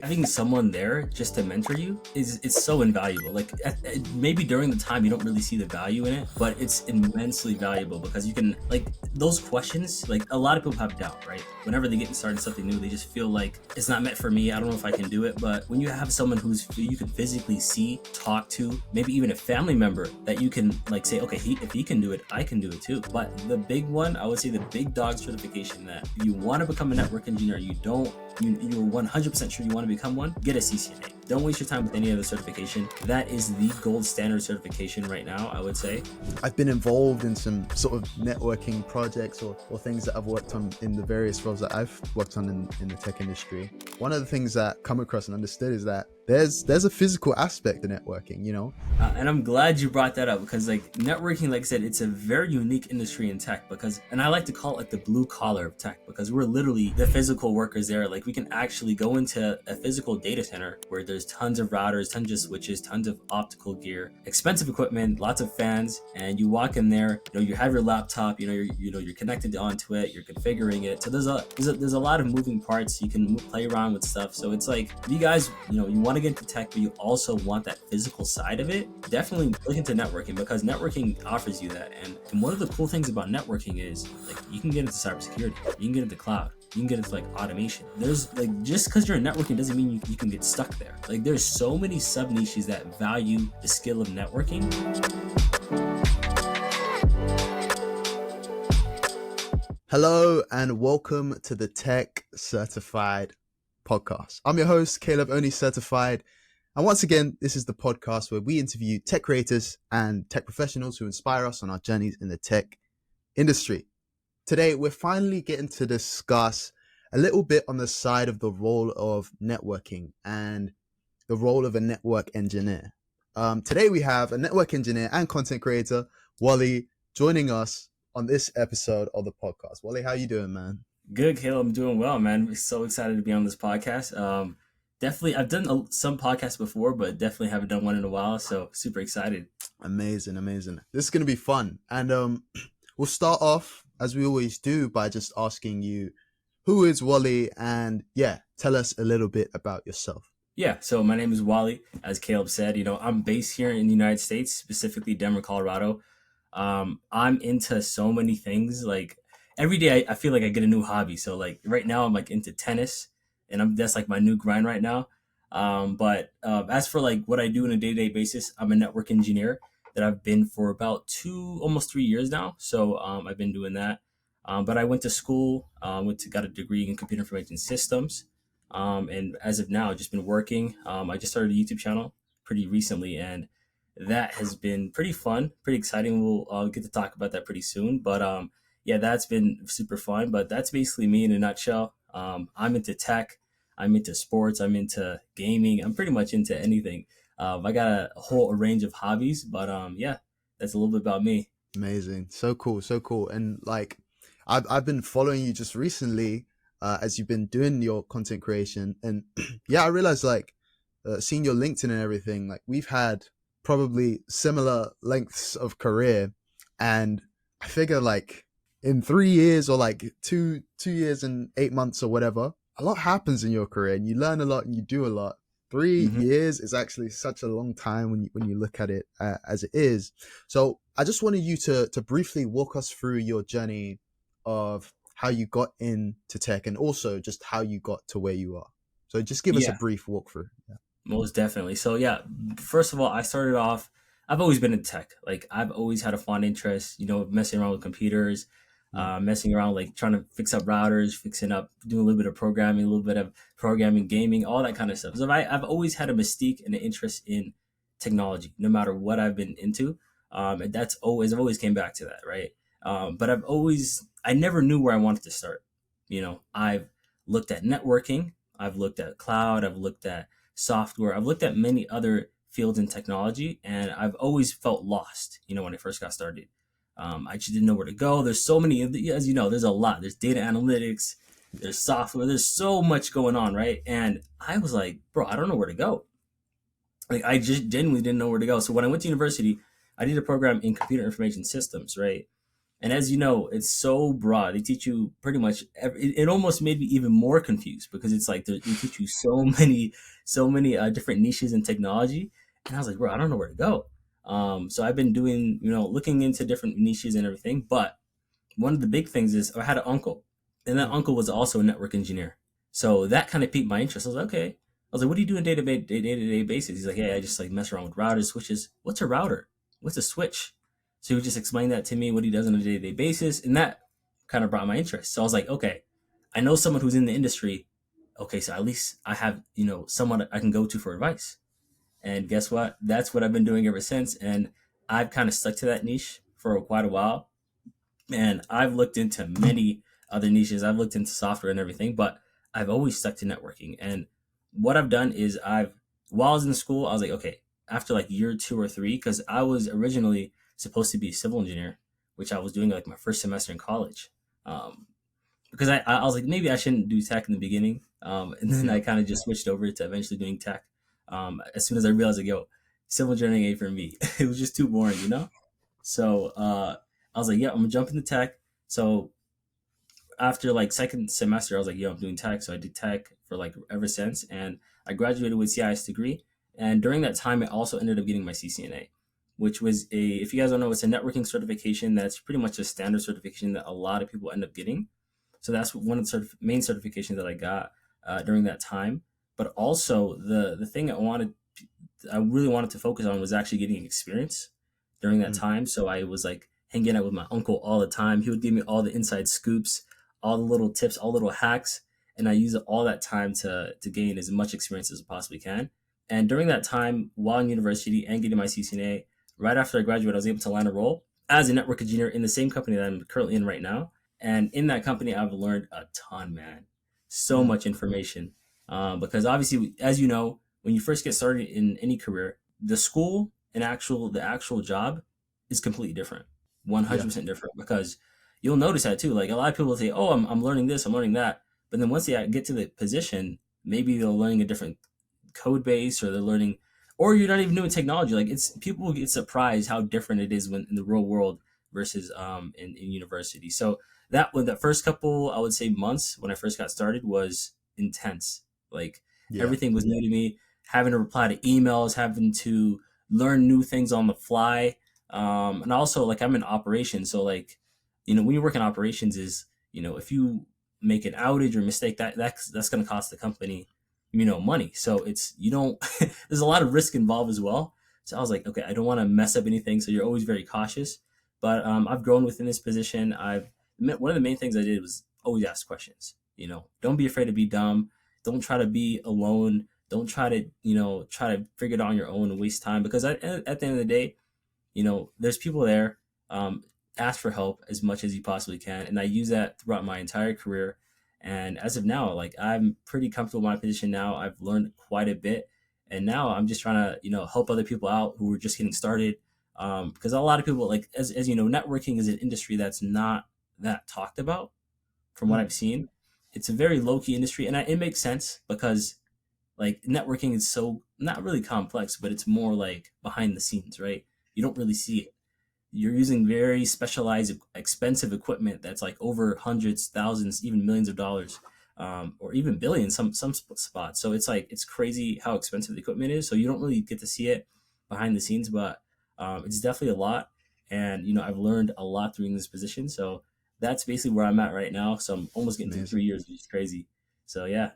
Having someone there just to mentor you is it's so invaluable. Like maybe during the time you don't really see the value in it, but it's immensely valuable because you can like those questions. Like a lot of people have doubt, right? Whenever they get started something new, they just feel like it's not meant for me. I don't know if I can do it. But when you have someone who's you can physically see, talk to, maybe even a family member that you can like say, okay, if he can do it, I can do it too. But the big one, I would say the big dog certification that if you want to become a network engineer, you're 100% sure you want to become one, get a CCNA. Don't waste your time with any other certification. That is the gold standard certification right now, I would say. I've been involved in some sort of networking projects or things that I've worked on in the various roles that I've worked on in the tech industry. One of the things that come across and understood is that there's a physical aspect to networking, you know? And I'm glad you brought that up because like networking, like I said, it's a very unique industry in tech and I like to call it the blue collar of tech because we're literally the physical workers there. Like we can actually go into a physical data center where there's tons of routers, tons of switches, tons of optical gear, expensive equipment, lots of fans, and you walk in there, you have your laptop, you're connected onto it, you're configuring it. So there's a lot of moving parts. You can play around with stuff. So it's like if you guys, you want to get into tech, but you also want that physical side of it, definitely look into networking because networking offers you that. And one of the cool things about networking is like you can get into cybersecurity, you can get into cloud, you can get into like automation. There's like just because you're in networking doesn't mean you can get stuck there. Like there's so many sub niches that value the skill of networking. Hello and welcome to the Tech Certified Podcast. I'm your host, Caleb, only certified. And once again, this is the podcast where we interview tech creators and tech professionals who inspire us on our journeys in the tech industry. Today, we're finally getting to discuss a little bit on the side of the role of networking and the role of a network engineer. Today, we have a network engineer and content creator, Wally, joining us on this episode of the podcast. Wally, how you doing, man? Good, Caleb. I'm doing well, man. So excited to be on this podcast. Definitely, I've done some podcasts before, but definitely haven't done one in a while. So super excited. Amazing. This is going to be fun. And we'll start off, as we always do, by just asking you, who is Wally? And tell us a little bit about yourself. Yeah, so my name is Wally. As Caleb said, I'm based here in the United States, specifically Denver, Colorado. I'm into so many things. Like every day I feel like I get a new hobby. So like right now I'm like into tennis and that's like my new grind right now. But as for like what I do on a day-to-day basis, I'm a network engineer that I've been for about almost 3 years now. So I've been doing that. But I went to school, got a degree in computer information systems. And as of now, I've just been working. I just started a YouTube channel pretty recently, and that has been pretty fun, pretty exciting. We'll get to talk about that pretty soon. But that's been super fun. But that's basically me in a nutshell. I'm into tech, I'm into sports, I'm into gaming, I'm pretty much into anything. I got a whole range of hobbies, but that's a little bit about me. Amazing, so cool. And like, I've been following you just recently as you've been doing your content creation, and I realized like seeing your LinkedIn and everything, like we've had probably similar lengths of career, and I figure like in 3 years or like 2 years and 8 months or whatever, a lot happens in your career and you learn a lot and you do a lot. 3 years is actually such a long time when you look at it as it is. So I just wanted you to briefly walk us through your journey of how you got into tech and also just how you got to where you are. So just give us a Yeah, brief walkthrough. most definitely. So first of all, I started off. I've always been in tech. Like I've always had a fond interest, messing around with computers, Mm. messing around like trying to fix up routers, doing a little bit of programming, a little bit of programming, gaming, all that kind of stuff. So I've always had a mystique and an interest in technology, no matter what I've been into. And I've always came back to that, right? But I never knew where I wanted to start. I've looked at networking, I've looked at cloud, I've looked at software, I've looked at many other fields in technology, and I've always felt lost, when I first got started. I just didn't know where to go. There's so many, as you know, there's a lot. There's data analytics, there's software, there's so much going on, right? And I was like, bro, I don't know where to go. Like, I just genuinely didn't know where to go. So when I went to university, I did a program in computer information systems, right? And as you know, it's so broad. They teach you pretty much. It almost made me even more confused because it's like they teach you so many different niches in technology, and I was like, bro, I don't know where to go. So I've been doing, looking into different niches and everything. But one of the big things is I had an uncle, and that Mm. uncle was also a network engineer. So that kind of piqued my interest. I was like, okay. I was like, what do you do on day-to-day basis? He's like, hey, I just like mess around with routers, switches. What's a router? What's a switch? So he would just explain that to me, what he does on a day-to-day basis, and that kind of brought my interest. So I was like, okay, I know someone who's in the industry. Okay, so at least I have, someone I can go to for advice. And guess what? That's what I've been doing ever since. And I've kind of stuck to that niche for quite a while. And I've looked into many other niches. I've looked into software and everything, but I've always stuck to networking. And what I've done is while I was in school, I was like, okay, after like year 2 or 3, because I was originally supposed to be a civil engineer, which I was doing like my first semester in college. Um, because I was like, maybe I shouldn't do tech in the beginning. And then Yeah. I kind of just switched over to eventually doing tech. As soon as I realized, like, yo, civil engineering ain't for me. It was just too boring. So I was like, yeah, I'm gonna jump into tech. So after like second semester, I was like, yo, I'm doing tech. So I did tech for like ever since, and I graduated with CIS degree. And during that time, I also ended up getting my CCNA, which was if you guys don't know, it's a networking certification that's pretty much a standard certification that a lot of people end up getting. So that's one of the main certifications that I got during that time. But also the thing I really wanted to focus on was actually getting experience during that Mm. time. So I was like hanging out with my uncle all the time. He would give me all the inside scoops, all the little tips, all the little hacks, and I use all that time to gain as much experience as I possibly can. And during that time, while in university and getting my CCNA, right after I graduated, I was able to land a role as a network engineer in the same company that I'm currently in right now. And in that company, I've learned a ton, man. So Mm. much information. Because obviously, as you know, when you first get started in any career, the school and the actual job is completely different, one hundred Yeah. percent different. Because you'll notice that too. Like a lot of people say, "Oh, I'm learning this, I'm learning that," but then once they get to the position, maybe they're learning a different code base, or they're learning, or you're not even doing technology. Like it's people will get surprised how different it is when in the real world versus in university. So that first couple, I would say, months when I first got started was intense. Like Yeah. everything was new to me, having to reply to emails, having to learn new things on the fly. And also like I'm in operations. So like, when you work in operations is, if you make an outage or mistake, that's going to cost the company, money. So it's, you don't, there's a lot of risk involved as well. So I was like, okay, I don't want to mess up anything. So you're always very cautious. But I've grown within this position. One of the main things I did was always ask questions. Don't be afraid to be dumb. Don't try to be alone. Don't try to, try to figure it out on your own and waste time, because at the end of the day, there's people there. Um, ask for help as much as you possibly can, and I use that throughout my entire career. And as of now, like I'm pretty comfortable in my position now. I've learned quite a bit, and now I'm just trying to help other people out who are just getting started. Because a lot of people, like as you know, networking is an industry that's not that talked about from what Mm. I've seen. It's a very low key industry, and it makes sense because like networking is so not really complex, but it's more like behind the scenes, right? You don't really see it. You're using very specialized, expensive equipment that's like over hundreds, thousands, even millions of dollars, or even billions. Some spots. So it's like it's crazy how expensive the equipment is. So you don't really get to see it behind the scenes, but it's definitely a lot. And I've learned a lot during this position. So that's basically where I'm at right now. So I'm almost getting through Amazing. 3 years, which is crazy. So yeah.